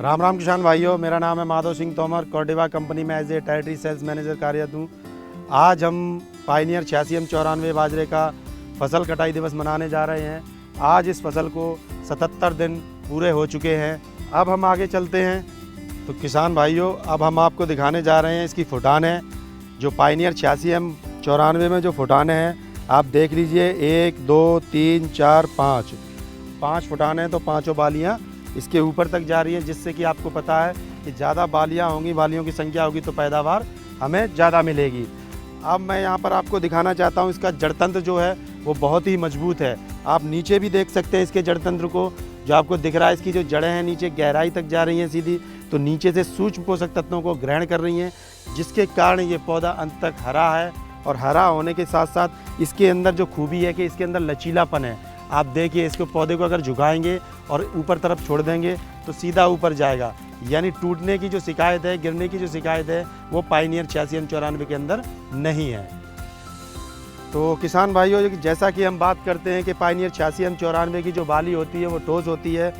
राम राम किसान भाइयों, मेरा नाम है माधव सिंह तोमर। कॉर्डिवा कंपनी में as a territory sales manager कार्यरत हूँ। आज हम पायनियर 86M94 बाजरे का फसल कटाई दिवस मनाने जा रहे हैं। आज इस फसल को 77 दिन पूरे हो चुके हैं। अब हम आगे चलते हैं। तो किसान भाइयों, अब हम आपको दिखाने जा रहे हैं इसकी फुटान है। जो पायनियर 86M94 में जो फुटान है, आप देख लीजिए, 1 2 3 4 5 फुटान है। तो पाँचों बालियाँ इसके ऊपर तक जा रही हैं, जिससे कि आपको पता है कि ज़्यादा बालियाँ होंगी, बालियों की संख्या होगी तो पैदावार हमें ज़्यादा मिलेगी। अब मैं यहाँ पर आपको दिखाना चाहता हूँ, इसका जड़तंत्र जो है वो बहुत ही मजबूत है। आप नीचे भी देख सकते हैं इसके जड़तंत्र को, जो आपको दिख रहा है। इसकी जो जड़ें हैं नीचे गहराई तक जा रही हैं सीधी, तो नीचे से सूक्ष्म पोषक तत्वों को ग्रहण कर रही हैं, जिसके कारण ये पौधा अंत तक हरा है। और हरा होने के साथ साथ इसके अंदर जो खूबी है कि इसके अंदर लचीलापन है। आप देखिए, इसको पौधे को अगर झुकाएंगे और ऊपर तरफ छोड़ देंगे तो सीधा ऊपर जाएगा, यानी टूटने की जो शिकायत है, गिरने की जो शिकायत है, वो पायनियर 86M94 के अंदर नहीं है। तो किसान भाइयों, जैसा कि हम बात करते हैं कि पायनियर 86M94 की जो बाली होती है वो ठोस होती है,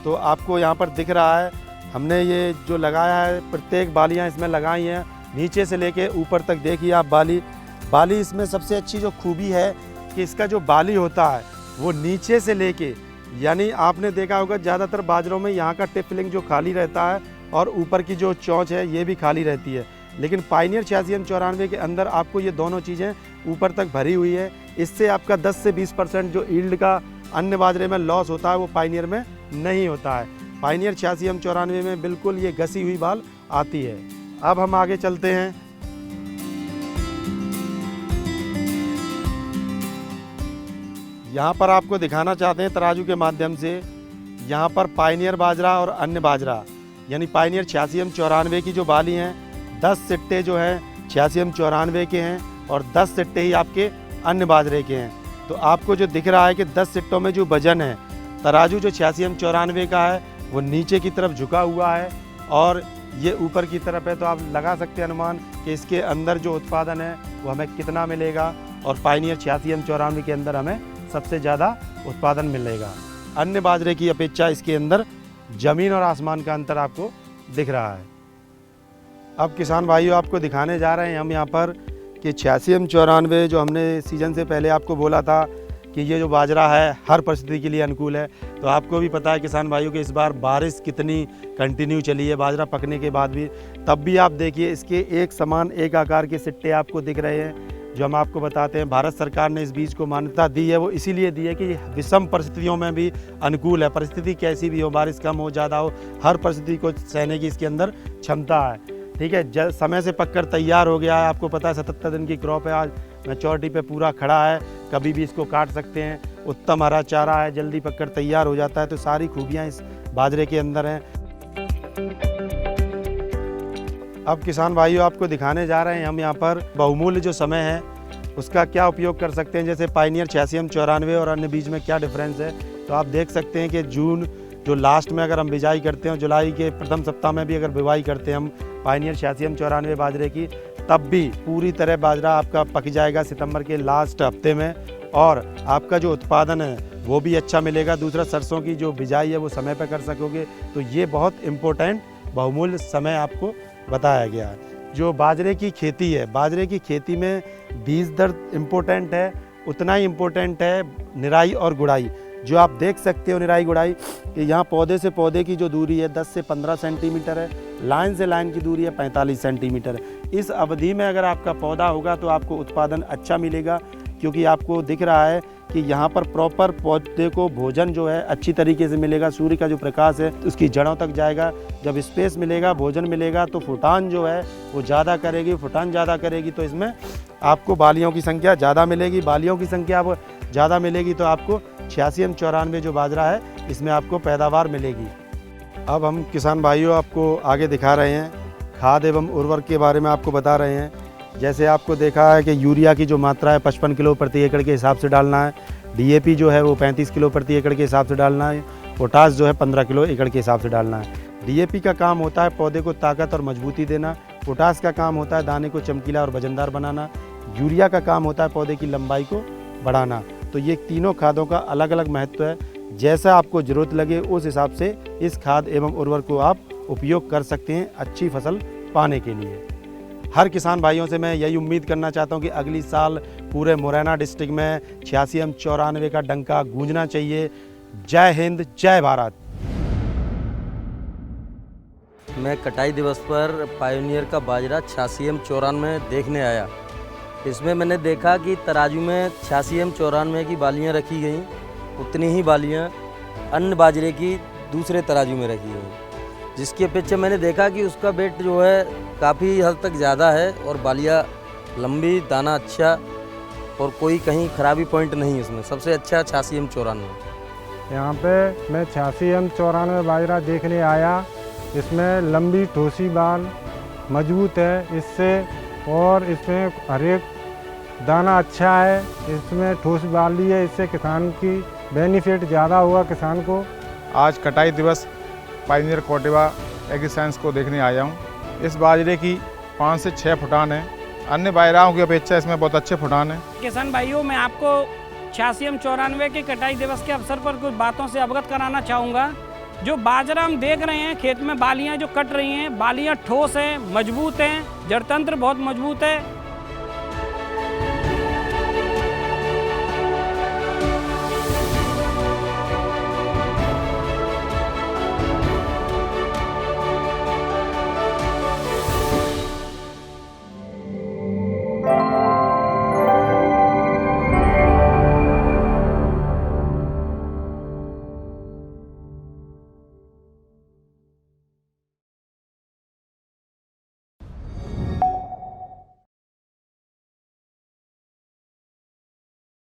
तो आपको यहाँ पर दिख रहा है हमने ये जो लगाया है, प्रत्येक बालियाँ इसमें लगाई हैं, नीचे से लेके ऊपर तक। देखिए आप बाली इसमें सबसे अच्छी जो खूबी है कि इसका जो बाली होता है वो नीचे से लेके, यानी आपने देखा होगा ज़्यादातर बाजरों में यहाँ का टिप फिलिंग जो खाली रहता है और ऊपर की जो चोंच है ये भी खाली रहती है, लेकिन पायनियर 86M94 के अंदर आपको ये दोनों चीज़ें ऊपर तक भरी हुई है। इससे आपका 10 से 20% जो ईल्ड का अन्य बाजरे में लॉस होता है वो पायनियर में नहीं होता है। पायनियर 86M94 में बिल्कुल ये घसी हुई बाल आती है। अब हम आगे चलते हैं। यहाँ पर आपको दिखाना चाहते हैं तराजू के माध्यम से, यहाँ पर पायनियर बाजरा और अन्य बाजरा, यानी पायनियर 86M94 की जो बाली हैं, 10 सिट्टे जो हैं 86M94 के हैं और 10 सिट्टे ही आपके अन्य बाजरे के हैं। तो आपको जो दिख रहा है कि 10 सिट्टों में जो वजन है, तराजू जो 86M94 का है वो नीचे की तरफ झुका हुआ है और ये ऊपर की तरफ है। तो आप लगा सकते हैं अनुमान कि इसके अंदर जो उत्पादन है वो हमें कितना मिलेगा, और पायनियर 86M94 के अंदर हमें सबसे ज़्यादा उत्पादन मिलेगा। अन्य बाजरे की अपेक्षा इसके अंदर ज़मीन और आसमान का अंतर आपको दिख रहा है। अब किसान भाइयों, आपको दिखाने जा रहे हैं हम यहाँ पर कि 86M94 जो हमने सीज़न से पहले आपको बोला था कि ये जो बाजरा है हर परिस्थिति के लिए अनुकूल है। तो आपको भी पता है किसान भाइयों कि इस बार बारिश कितनी कंटिन्यू चली है बाजरा पकने के बाद भी, तब भी आप देखिए इसके एक समान एक आकार के सिट्टे आपको दिख रहे हैं। जो हम आपको बताते हैं, भारत सरकार ने इस बीज को मान्यता दी है, वो इसीलिए दी है कि विषम परिस्थितियों में भी अनुकूल है। परिस्थिति कैसी भी हो, बारिश कम हो ज़्यादा हो, हर परिस्थिति को सहने की इसके अंदर क्षमता है। ठीक है, समय से पककर तैयार हो गया है। आपको पता है 77 दिन की क्रॉप है, आज मैच्योरिटी पे पूरा खड़ा है, कभी भी इसको काट सकते हैं। उत्तम हरा चारा है, जल्दी पककर तैयार हो जाता है। तो सारी खूबियाँ इस बाजरे के अंदर हैं। अब किसान भाइयों, आपको दिखाने जा रहे हैं हम यहाँ पर बहुमूल्य जो समय है उसका क्या उपयोग कर सकते हैं। जैसे पायनियर 86M94 और अन्य बीज में क्या डिफरेंस है, तो आप देख सकते हैं कि जून जो लास्ट में अगर हम बिजाई करते हैं, जुलाई के प्रथम सप्ताह में भी अगर बुवाई करते हैं हम पायनियर 86M94 बाजरे की, तब भी पूरी तरह बाजरा आपका पक जाएगा सितंबर के लास्ट हफ्ते में, और आपका जो उत्पादन है वो भी अच्छा मिलेगा। दूसरा, सरसों की जो बिजाई है वो समय पर कर सकोगे। तो ये बहुत इम्पोर्टेंट बहुमूल्य समय आपको बताया गया है। जो बाजरे की खेती है, बाजरे की खेती में बीज दर इम्पोर्टेंट है, उतना ही इम्पोर्टेंट है निराई और गुड़ाई। जो आप देख सकते हो निराई गुड़ाई कि यहाँ पौधे से पौधे की जो दूरी है 10 से 15 सेंटीमीटर है, लाइन से लाइन की दूरी है 45 सेंटीमीटर है। इस अवधि में अगर आपका पौधा होगा तो आपको उत्पादन अच्छा मिलेगा, क्योंकि आपको दिख रहा है कि यहाँ पर प्रॉपर पौधे को भोजन जो है अच्छी तरीके से मिलेगा। सूर्य का जो प्रकाश है उसकी जड़ों तक जाएगा। जब स्पेस मिलेगा, भोजन मिलेगा, तो फुटान जो है वो ज़्यादा करेगी। फुटान ज़्यादा करेगी तो इसमें आपको बालियों की संख्या ज़्यादा मिलेगी। बालियों की संख्या अब ज़्यादा मिलेगी तो आपको 86M94 जो बाजरा है इसमें आपको पैदावार मिलेगी। अब हम किसान भाइयों आपको आगे दिखा रहे हैं, खाद एवं उर्वरक के बारे में आपको बता रहे हैं। जैसे आपको देखा है कि यूरिया की जो मात्रा है 55 किलो प्रति एकड़ के हिसाब से डालना है, DAP जो है वो 35 किलो प्रति एकड़ के हिसाब से डालना है, पोटास जो है 15 किलो एकड़ के हिसाब से डालना है। DAP का काम होता है पौधे को ताकत और मजबूती देना, पोटास का काम होता है दाने को चमकीला और वजनदार बनाना, यूरिया का काम होता है पौधे की लंबाई को बढ़ाना। तो ये तीनों खादों का अलग अलग महत्व है। जैसा आपको ज़रूरत लगे उस हिसाब से इस खाद एवं उर्वरक को आप उपयोग कर सकते हैं अच्छी फसल पाने के लिए। हर किसान भाइयों से मैं यही उम्मीद करना चाहता हूं कि अगली साल पूरे मुरैना डिस्ट्रिक्ट में 86M94 का डंका गूंजना चाहिए। जय हिंद, जय भारत। मैं कटाई दिवस पर पायोनियर का बाजरा 86M94 देखने आया। इसमें मैंने देखा कि तराजू में 86M94 की बालियां रखी गई, उतनी ही बालियां अन्य बाजरे की दूसरे तराजू में रखी गई, जिसकी अपेक्षा मैंने देखा कि उसका वेट जो है काफ़ी हद तक ज़्यादा है और बालियां लंबी, दाना अच्छा और कोई कहीं खराबी पॉइंट नहीं है इसमें। सबसे अच्छा 86M94। यहाँ पे मैं 86M94 बाजरा देखने आया। इसमें लंबी ठोसी बाल मजबूत है इससे, और इसमें हर एक दाना अच्छा है, इसमें ठोस बाली है, इससे किसान की बेनिफिट ज़्यादा हुआ किसान को। आज कटाई दिवस पायनियर कॉर्डिवा एग्रीसाइंस को देखने आया हूँ। इस बाजरे की 5 से 6 फुटान है, अन्य बाजराओं की अपेक्षा इसमें बहुत अच्छे फुटान है। किसान भाइयों, मैं आपको 86M94 के कटाई दिवस के अवसर पर कुछ बातों से अवगत कराना चाहूँगा। जो बाजरा हम देख रहे हैं खेत में, बालियाँ जो कट रही हैं, बालियाँ ठोस हैं, मजबूत हैं, जड़तंत्र बहुत मजबूत है